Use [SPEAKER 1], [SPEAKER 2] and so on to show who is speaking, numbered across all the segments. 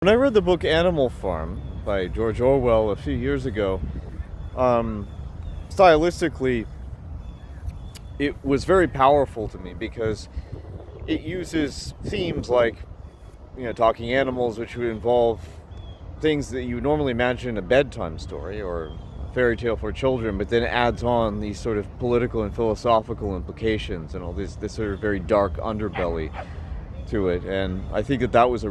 [SPEAKER 1] When I read the book Animal Farm by George Orwell a few years ago, um, stylistically, it was very powerful to me because it uses themes like, talking animals, which would involve things that you would normally imagine in a bedtime story or a fairy tale for children, but then adds on these sort of political and philosophical implications and all this sort of very dark underbelly to it. And I think that was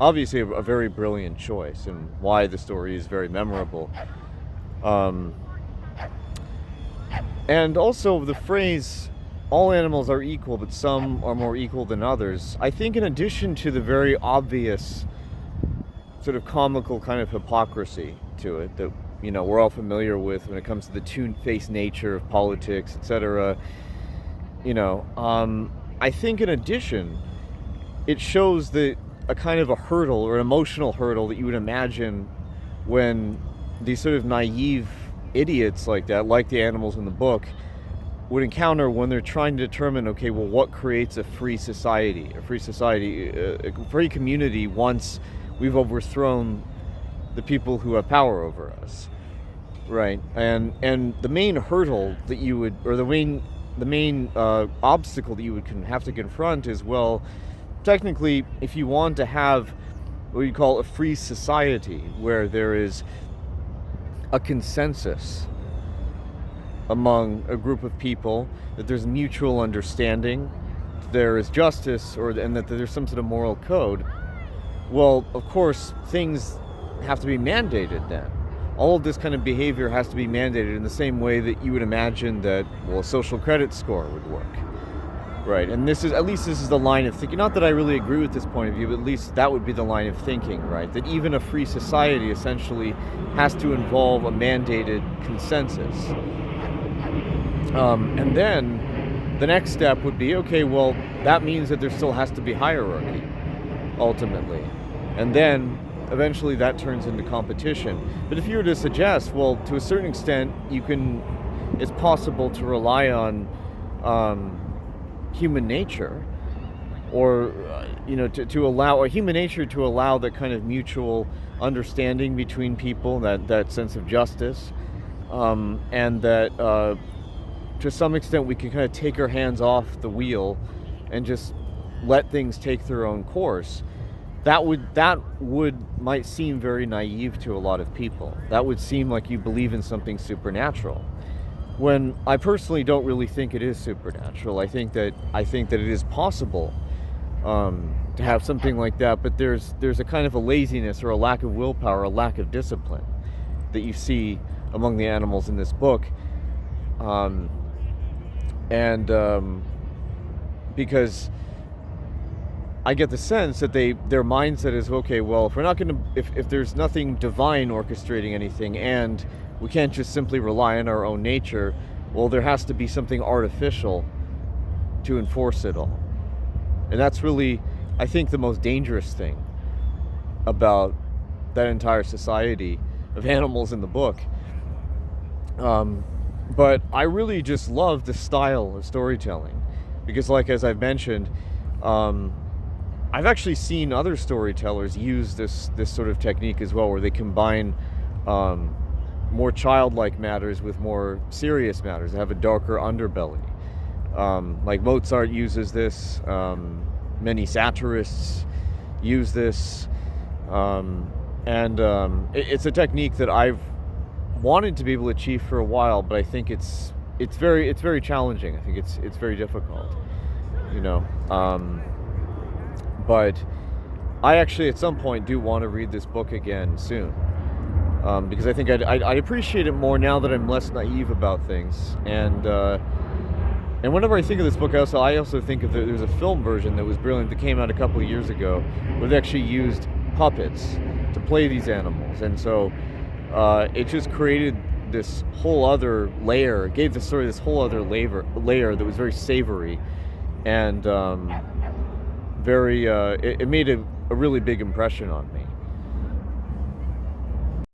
[SPEAKER 1] obviously a very brilliant choice, and why the story is very memorable. Um, and also the phrase, all animals are equal, but some are more equal than others. I think in addition to the very obvious sort of comical kind of hypocrisy to it that, we're all familiar with when it comes to the two-faced nature of politics, etc., I think in addition, it shows that a kind of a hurdle or an emotional hurdle that you would imagine when these sort of naive idiots like that, like the animals in the book, would encounter when they're trying to determine, okay, well, what creates a free society, a free community once we've overthrown the people who have power over us, right? And the main hurdle that you would, or the main obstacle that you would have to confront is, well, technically, if you want to have what you call a free society, where there is a consensus among a group of people, that there's mutual understanding, there is justice, and that there's some sort of moral code, well, of course, things have to be mandated then. All of this kind of behavior has to be mandated in the same way that you would imagine that, well, a social credit score would work. Right, and this is the line of thinking. Not that I really agree with this point of view, but at least that would be the line of thinking, right? That even a free society essentially has to involve a mandated consensus. And then the next step would be, okay, well, that means that there still has to be hierarchy, ultimately. And then eventually that turns into competition. But if you were to suggest, well, to a certain extent, it's possible to rely on human nature, or to allow human nature to allow that kind of mutual understanding between people, that sense of justice, and that to some extent we can kind of take our hands off the wheel and just let things take their own course. That might seem very naive to a lot of people. That would seem like you believe in something supernatural, when I personally don't really think it is supernatural. I think that it is possible to have something like that, but there's a kind of a laziness or a lack of willpower, a lack of discipline that you see among the animals in this book, because I get the sense that their mindset is, okay, well, if we're not going to, if there's nothing divine orchestrating anything, and we can't just simply rely on our own nature, well, there has to be something artificial to enforce it all. And that's really, I think, the most dangerous thing about that entire society of animals in the book. But I really just love the style of storytelling, because, as I've mentioned, I've actually seen other storytellers use this sort of technique as well, where they combine more childlike matters with more serious matters that have a darker underbelly. Like Mozart uses this, many satirists use this, and it's a technique that I've wanted to be able to achieve for a while, but I think it's very challenging. I think it's very difficult, but I actually at some point do want to read this book again soon. Because I think I'd appreciate it more now that I'm less naive about things. And whenever I think of this book, I also think of there's a film version that was brilliant that came out a couple of years ago, where they actually used puppets to play these animals. And so it just created this whole other layer, it gave the story this whole other layer that was very savory, and it made a really big impression on me.